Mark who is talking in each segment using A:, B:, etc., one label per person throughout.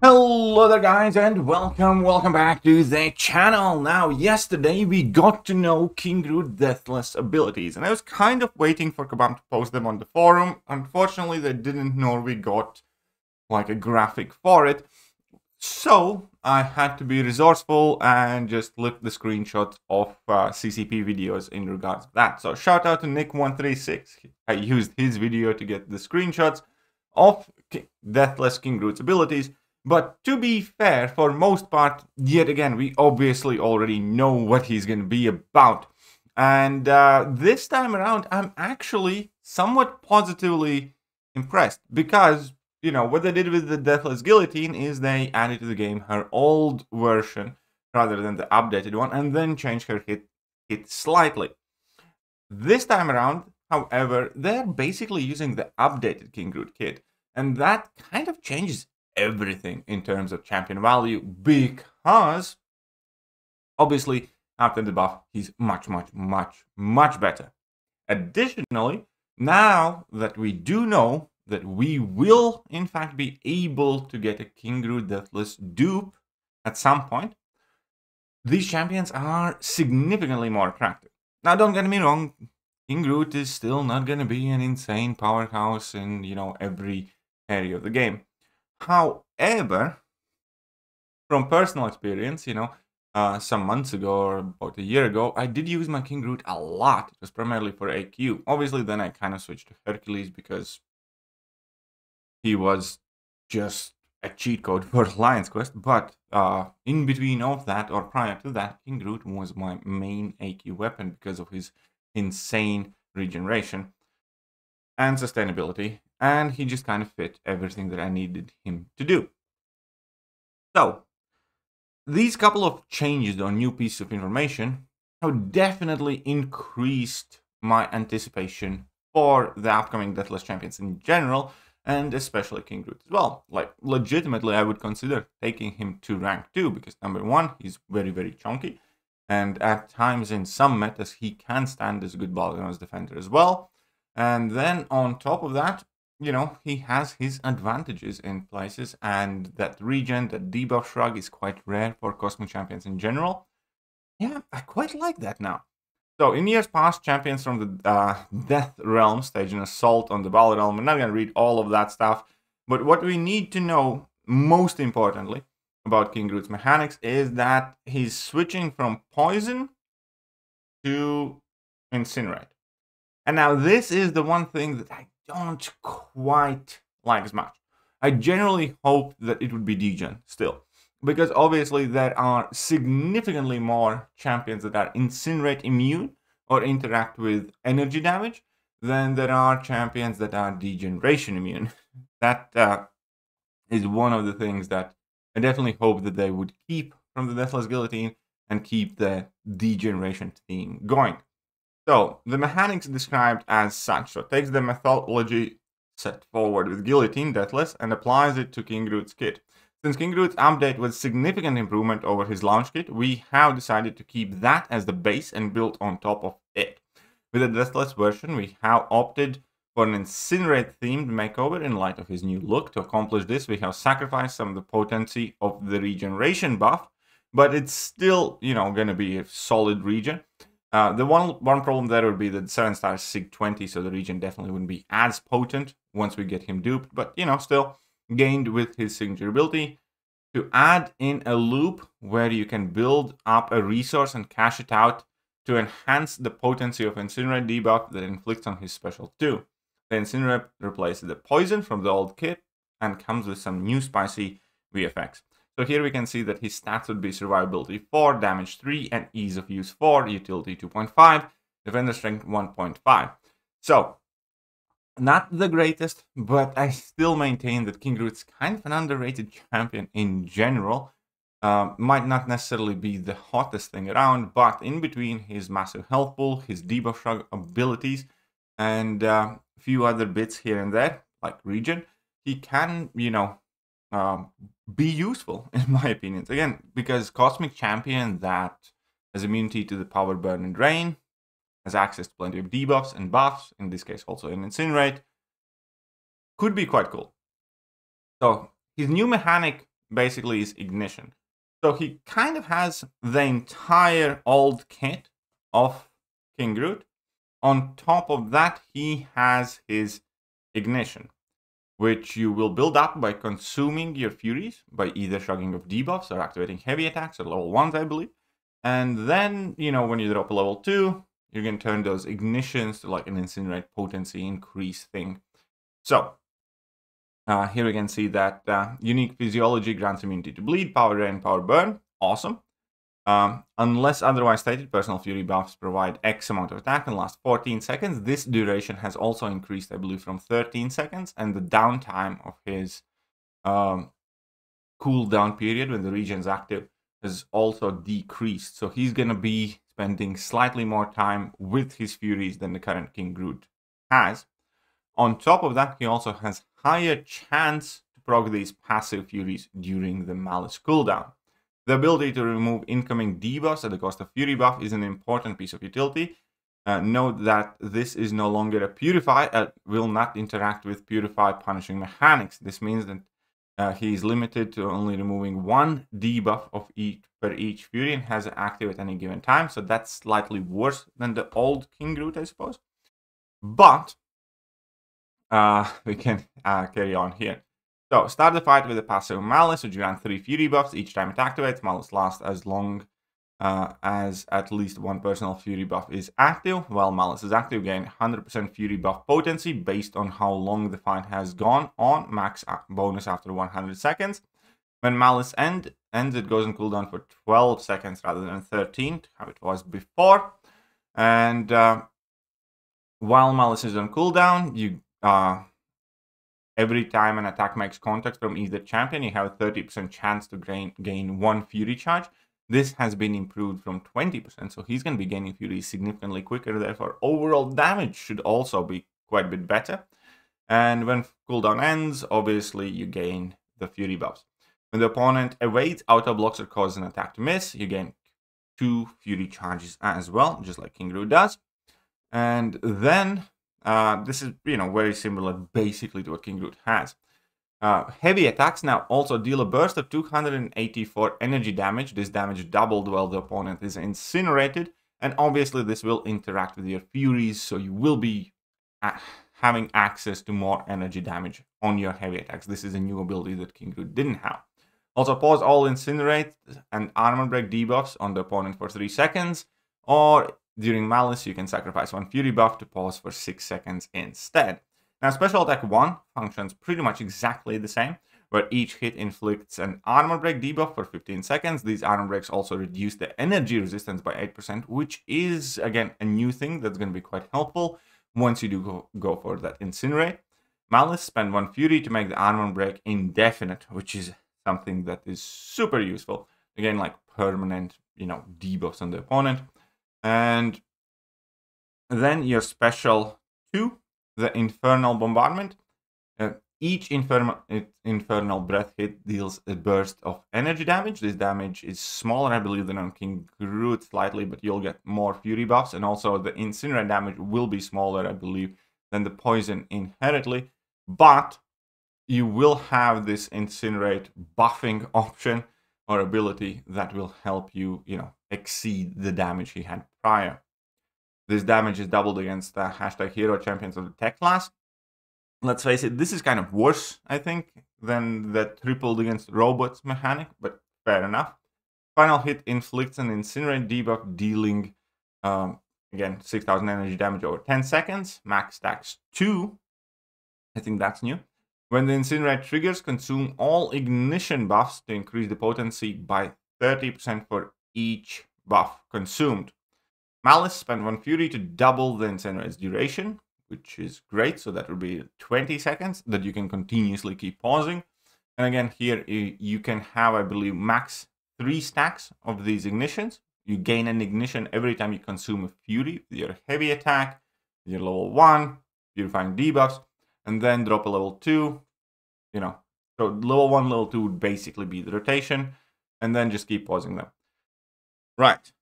A: Hello there guys and welcome back to the channel. Now yesterday we got to know King Groot Deathless abilities and I was kind of waiting for Kabam to post them on the forum. Unfortunately they didn't know we got like a graphic for it, so I had to be resourceful and just flip the screenshots of CCP videos in regards to that. So shout out to Nick136, I used his video to get the screenshots of Deathless King Groot's abilities. But to be fair, for most part, yet again, we obviously already know what he's going to be about. And this time around, I'm actually somewhat positively impressed. Because, you know, what they did with the Deathless Guillotine is they added to the game her old version rather than the updated one. And then changed her hit slightly. This time around, however, they're basically using the updated King Groot kit. And that kind of changes everything in terms of champion value, because obviously after the buff he's much better. Additionally, now that we do know that we will in fact be able to get a King Groot Deathless dupe at some point, these champions are significantly more attractive. Now don't get me wrong, King Groot is still not going to be an insane powerhouse in, you know, every area of the game. However, from personal experience, you know, some months ago or about a year ago, I did use my King Groot a lot. It was primarily for AQ. Obviously, then I kind of switched to Hercules because he was just a cheat code for Lion's Quest. But in between of that, or prior to that, King Groot was my main AQ weapon because of his insane regeneration and sustainability. And he just kind of fit everything that I needed him to do. So, these couple of changes or new pieces of information have definitely increased my anticipation for the upcoming Deathless champions in general, and especially King Groot as well. Like, legitimately, I would consider taking him to rank 2, because number 1, he's very chunky, and at times in some metas, he can stand as a good Balgamous defender as well. And then on top of that, you know, he has his advantages in places, and that regen, that debuff shrug is quite rare for Cosmic champions in general. Yeah, I quite like that now. So in years past, champions from the Death Realm stage an assault on the Ball Realm. I'm not going to read all of that stuff, but what we need to know, most importantly, about King Groot's mechanics is that he's switching from Poison to Incinerate. And now this is the one thing that I don't quite like as much. I generally hope that it would be degen still, because obviously there are significantly more champions that are Incinerate immune or interact with energy damage than there are champions that are degeneration immune. That is one of the things that I definitely hope that they would keep from the Deathless Guillotine and keep the degeneration theme going. So, the mechanics described as such. So, it takes the methodology set forward with Guillotine Deathless and applies it to King Groot's kit. Since King Groot's update was significant improvement over his launch kit, we have decided to keep that as the base and build on top of it. With the Deathless version, we have opted for an Incinerate-themed makeover in light of his new look. To accomplish this, we have sacrificed some of the potency of the regeneration buff, but it's still, you know, going to be a solid regen. The one problem there would be that 7-star is Sig 20, so the regen definitely wouldn't be as potent once we get him duped, but, you know, still gained with his signature ability. To add in a loop where you can build up a resource and cash it out to enhance the potency of Incinerate debuff that inflicts on his special 2. The Incinerate replaces the poison from the old kit and comes with some new spicy VFX. So here we can see that his stats would be survivability 4, damage 3, and ease of use 4, utility 2.5, defender strength 1.5. So, not the greatest, but I still maintain that King Groot's kind of an underrated champion in general. Might not necessarily be the hottest thing around, but in between his massive health pool, his debuff shrug abilities, and a few other bits here and there, like regen, he can, you know, be useful, in my opinion. Again, because Cosmic Champion that has immunity to the Power Burn and Drain, has access to plenty of debuffs and buffs, in this case also an Incinerate, could be quite cool. So his new mechanic basically is ignition. So he kind of has the entire old kit of King Groot. On top of that, he has his ignition, which you will build up by consuming your Furies, by either shrugging of debuffs or activating heavy attacks at level 1s, I believe. And then, you know, when you drop a level 2, you're going to turn those ignitions to like an incinerate potency increase thing. So, here we can see that unique physiology grants immunity to bleed, power drain, power burn. Awesome. Unless otherwise stated, personal fury buffs provide X amount of attack and last 14 seconds. This duration has also increased, I believe, from 13 seconds. And the downtime of his cooldown period when the regen's active has also decreased. So he's going to be spending slightly more time with his furies than the current King Groot has. On top of that, he also has higher chance to proc these passive furies during the Malice cooldown. The ability to remove incoming debuffs at the cost of fury buff is an important piece of utility. Note that this is no longer a purify, will not interact with purify punishing mechanics. This means that he is limited to only removing one debuff of per each fury and has it active at any given time. So that's slightly worse than the old King Groot, I suppose. But we can carry on here. So, start the fight with a passive Malice, which grants 3 Fury buffs each time it activates. Malice lasts as long as at least one personal Fury buff is active. While Malice is active, gain 100% Fury buff potency based on how long the fight has gone on. Max bonus after 100 seconds. When Malice ends, it goes on cooldown for 12 seconds rather than 13, how it was before. And while Malice is on cooldown, you... every time an attack makes contact from either champion, you have a 30% chance to gain 1 Fury charge. This has been improved from 20%, so he's going to be gaining Fury significantly quicker. Therefore, overall damage should also be quite a bit better. And when cooldown ends, obviously, you gain the Fury buffs. When the opponent evades, auto blocks or causes an attack to miss, you gain 2 Fury charges as well, just like King Groot does. And then... this is, very similar basically to what King Groot has. Heavy attacks now also deal a burst of 284 energy damage. This damage doubled while the opponent is incinerated. And obviously this will interact with your Furies, so you will be having access to more energy damage on your heavy attacks. This is a new ability that King Groot didn't have. Also pause all incinerate and armor break debuffs on the opponent for 3 seconds. Or... during Malice, you can sacrifice 1 Fury buff to pause for 6 seconds instead. Now, Special Attack 1 functions pretty much exactly the same, where each hit inflicts an armor break debuff for 15 seconds. These armor breaks also reduce the energy resistance by 8%, which is, again, a new thing that's going to be quite helpful once you do go for that Incinerate. Malice, spend 1 Fury to make the armor break indefinite, which is something that is super useful. Again, like permanent, debuffs on the opponent. And then your special 2, the Infernal Bombardment. Each Infernal Breath hit deals a burst of energy damage. This damage is smaller, I believe, than on King Groot slightly, but you'll get more Fury buffs. And also the Incinerate damage will be smaller, I believe, than the Poison inherently. But you will have this Incinerate buffing option or ability that will help you, exceed the damage he had prior. This damage is doubled against the #hero champions of the tech class. Let's face it, this is kind of worse, I think, than the tripled against robots mechanic, but fair enough. Final hit inflicts an incinerate debuff, dealing, again, 6,000 energy damage over 10 seconds. Max stacks 2. I think that's new. When the incinerate triggers, consume all ignition buffs to increase the potency by 30% for each buff consumed. Malice, spend 1 Fury to double the incinerate's duration, which is great. So that will be 20 seconds that you can continuously keep pausing. And again, here you can have, I believe, max 3 stacks of these ignitions. You gain an ignition every time you consume a Fury with your heavy attack, with your level 1, purifying debuffs, and then drop a level 2. So level 1, level 2 would basically be the rotation, and then just keep pausing them. Right.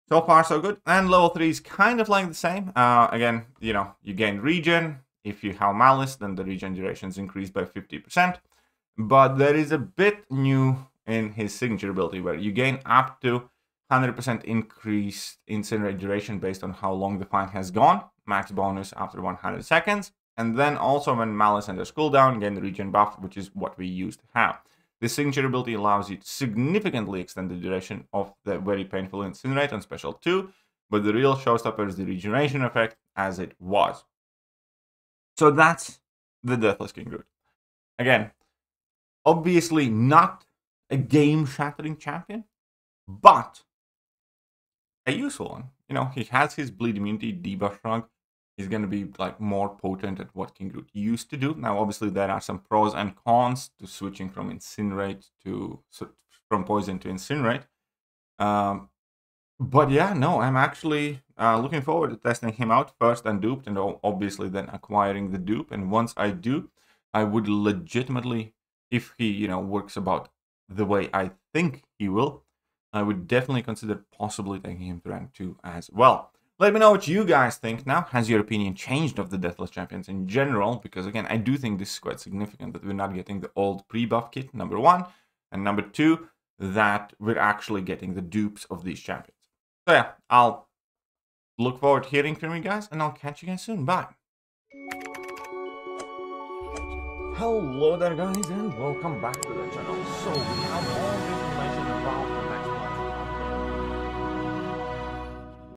A: So far, so good. And level 3 is kind of like the same. Again, you gain regen. If you have Malice, then the regen duration is increased by 50%. But there is a bit new in his signature ability, where you gain up to 100% increased incinerate duration based on how long the fight has gone, max bonus after 100 seconds, and then also when Malice enters cooldown, gain the regen buff, which is what we used to have. This signature ability allows you to significantly extend the duration of the very painful incinerate on special 2, but the real showstopper is the regeneration effect, as it was. So that's the Deathless King Groot. Again, obviously not a game-shattering champion, but a useful one. You know, he has his bleed immunity, debuff shrug. He's going to be like more potent at what King Groot used to do. Now, obviously, there are some pros and cons to switching from incinerate from poison to incinerate. But yeah, no, I'm actually looking forward to testing him out first and duped, and obviously then acquiring the dupe. And once I do, I would legitimately, if he, you know, works about the way I think he will, I would definitely consider possibly taking him to rank 2 as well. Let me know what you guys think now. Has your opinion changed of the Deathless champions in general? Because again, I do think this is quite significant that we're not getting the old pre-buff kit, number 1. And number 2, that we're actually getting the dupes of these champions. So yeah, I'll look forward to hearing from you guys, and I'll catch you guys soon. Bye. Hello there guys, and welcome back to the channel. So we have all the information about